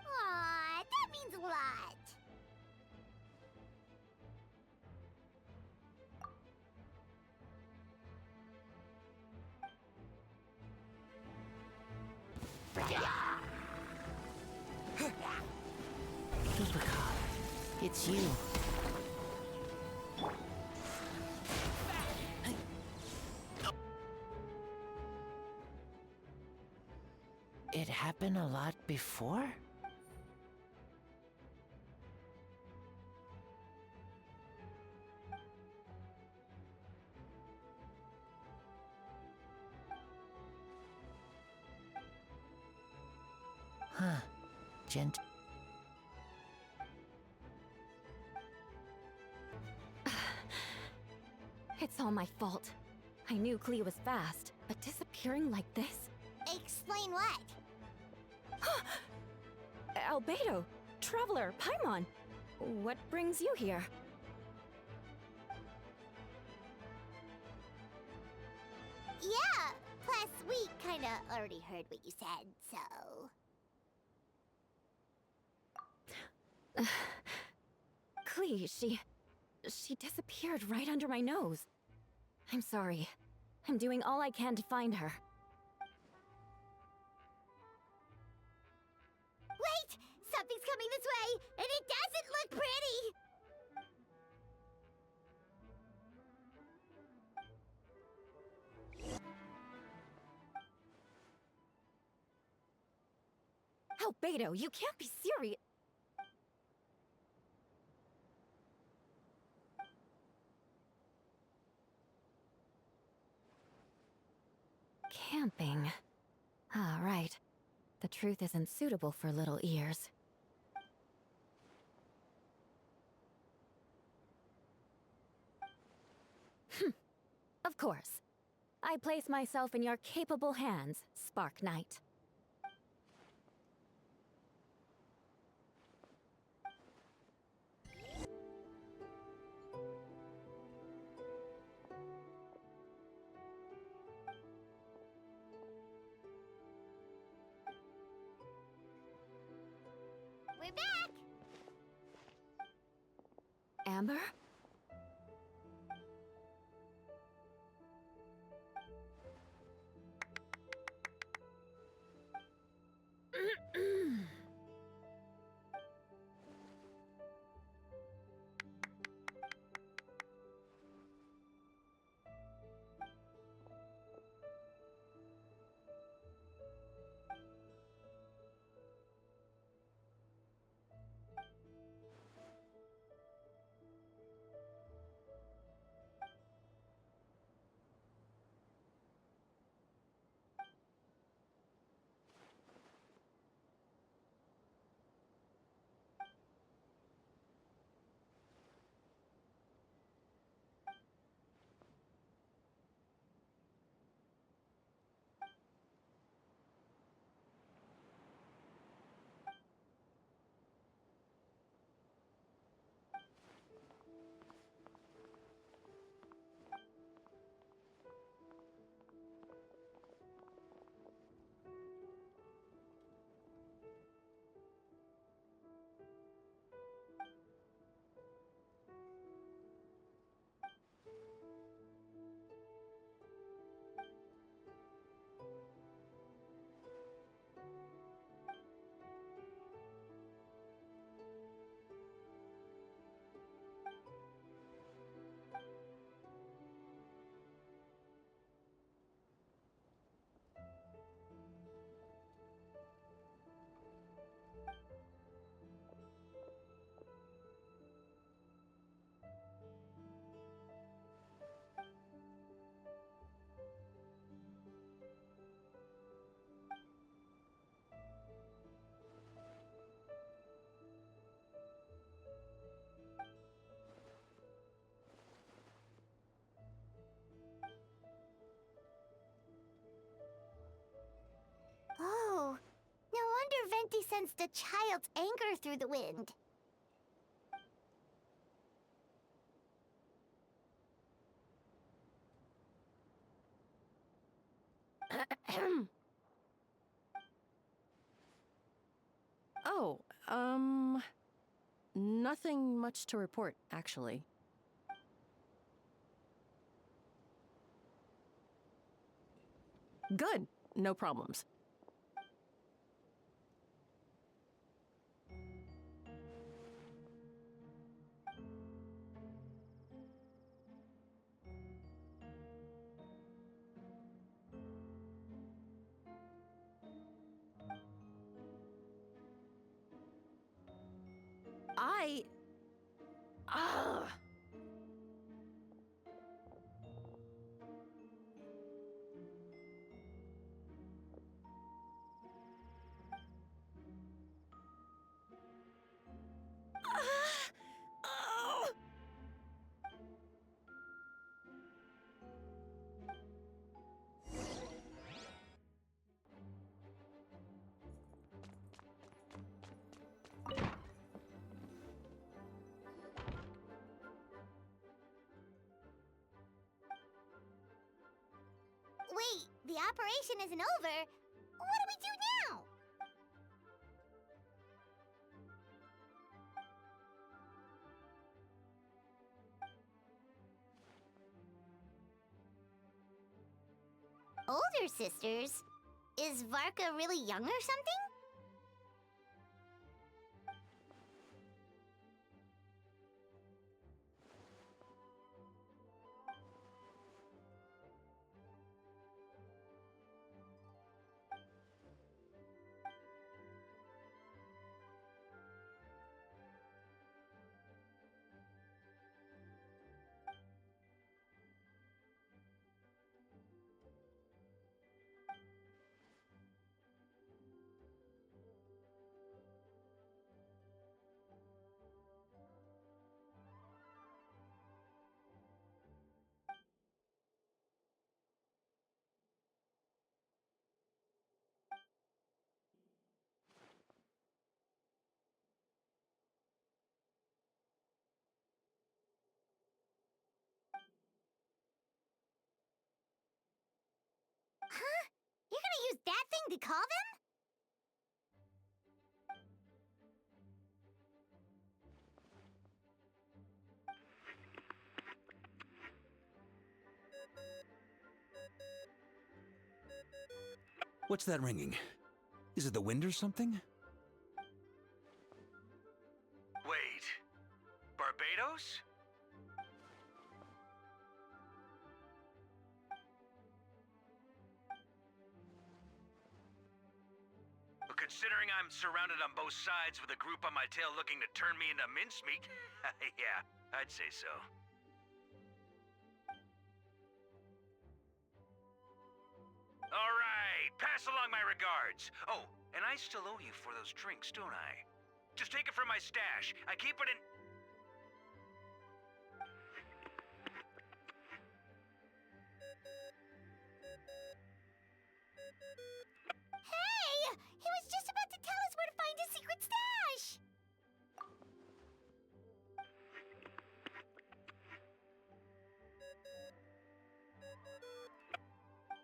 Speaker 1: Aw, that means a lot.
Speaker 3: Duplicate, it's you. It happened a lot before? Huh. Gent.
Speaker 2: It's all my fault. I knew Klee was fast, but disappearing like this?
Speaker 1: Explain what?
Speaker 2: Albedo, Traveler, Paimon. What brings you here?
Speaker 1: Yeah, plus we kinda already heard what you said, so...
Speaker 2: Klee, she disappeared right under my nose. I'm sorry. I'm doing all I can to find her.
Speaker 1: Wait! Something's coming this way, and it doesn't look pretty!
Speaker 2: Albedo, you can't be serious. Camping. Ah, right. The truth isn't suitable for little ears. Of course. I place myself in your capable hands, Spark Knight.
Speaker 1: We're back!
Speaker 2: Amber?
Speaker 1: sensed a child's anger through the wind.
Speaker 13: Oh, nothing much to report, actually. Good. No problems. Ugh.
Speaker 1: Wait, the operation isn't over. What do we do now? Older sisters? Is Varka really young or something? Huh? You're gonna use that thing to call them?
Speaker 14: What's that ringing? Is it the wind or something?
Speaker 6: Wait. Barbados? Well, considering I'm surrounded on both sides with a group on my tail looking to turn me into mincemeat, yeah, I'd say so. All right, pass along my regards. Oh, and I still owe you for those drinks, don't I? Just take it from my stash. I keep it in...
Speaker 1: Hey! He was just about to tell us where to find his secret stash!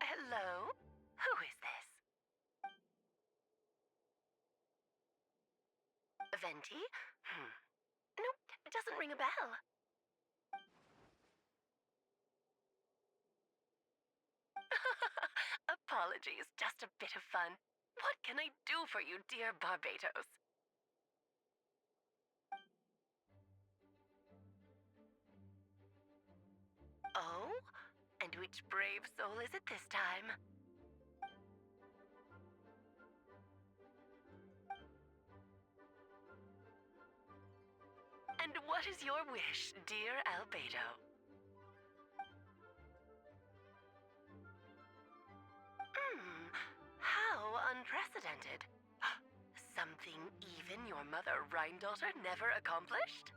Speaker 15: Hello? Who is this? Venti? Nope, it doesn't ring a bell. Apologies, just a bit of fun. What can I do for you, dear Barbados? Oh? And which brave soul is it this time? And what is your wish, dear Albedo? How unprecedented. Something even your mother Rhine-daughter never accomplished?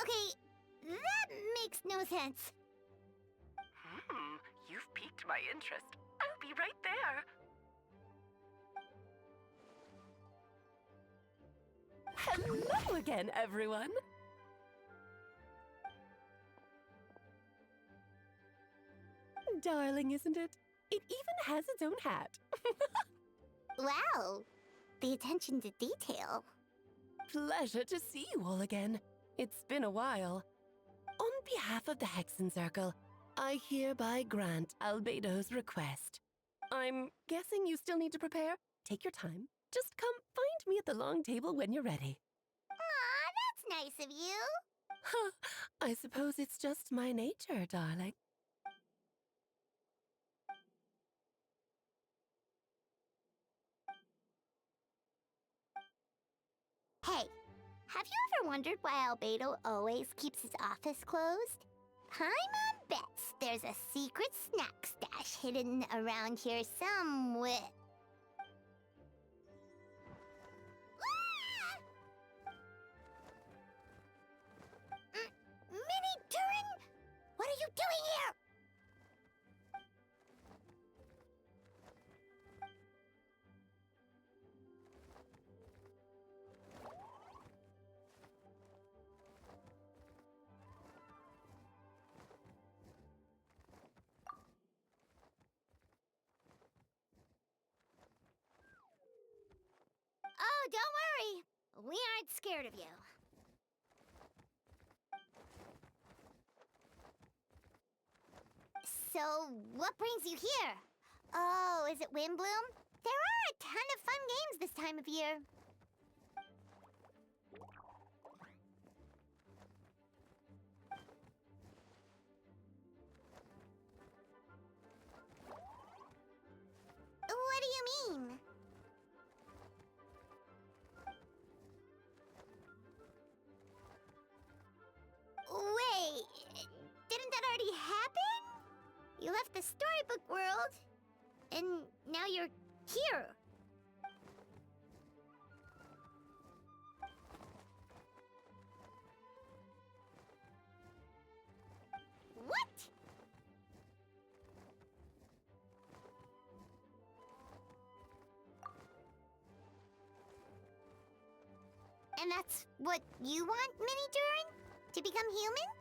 Speaker 1: Okay, that makes no sense.
Speaker 15: You've piqued my interest. I'll be right there. Hello again, everyone. Darling, isn't it? It even has its own hat.
Speaker 1: Wow, the attention to detail.
Speaker 15: Pleasure to see you all again. It's been a while. On behalf of the Hexen Circle, I hereby grant Albedo's request. I'm guessing you still need to prepare? Take your time. Just come find me at the long table when you're ready.
Speaker 1: Aw, that's nice of you.
Speaker 15: Huh, I suppose it's just my nature, darling.
Speaker 1: Hey, have you ever wondered why Albedo always keeps his office closed? Paimon bets there's a secret snack stash hidden around here somewhere. Mini Durin, what are you doing here? Oh, don't worry. We aren't scared of you. So, what brings you here? Oh, is it Windbloom? There are a ton of fun games this time of year. What do you mean? Wait, didn't that already happen? You left the storybook world, and now you're here. What? And that's what you want, Mini Durin? To become human?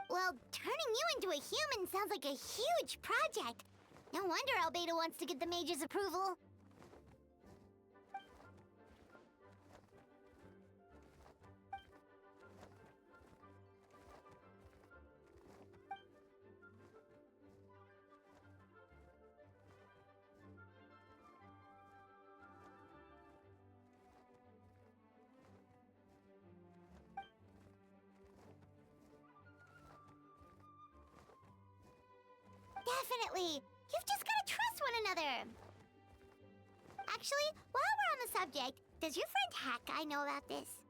Speaker 1: Well, turning you into a human sounds like a huge project. No wonder Albedo wants to get the mage's approval. Definitely! You've just gotta trust one another! Actually, while we're on the subject, does your friend Hack know about this?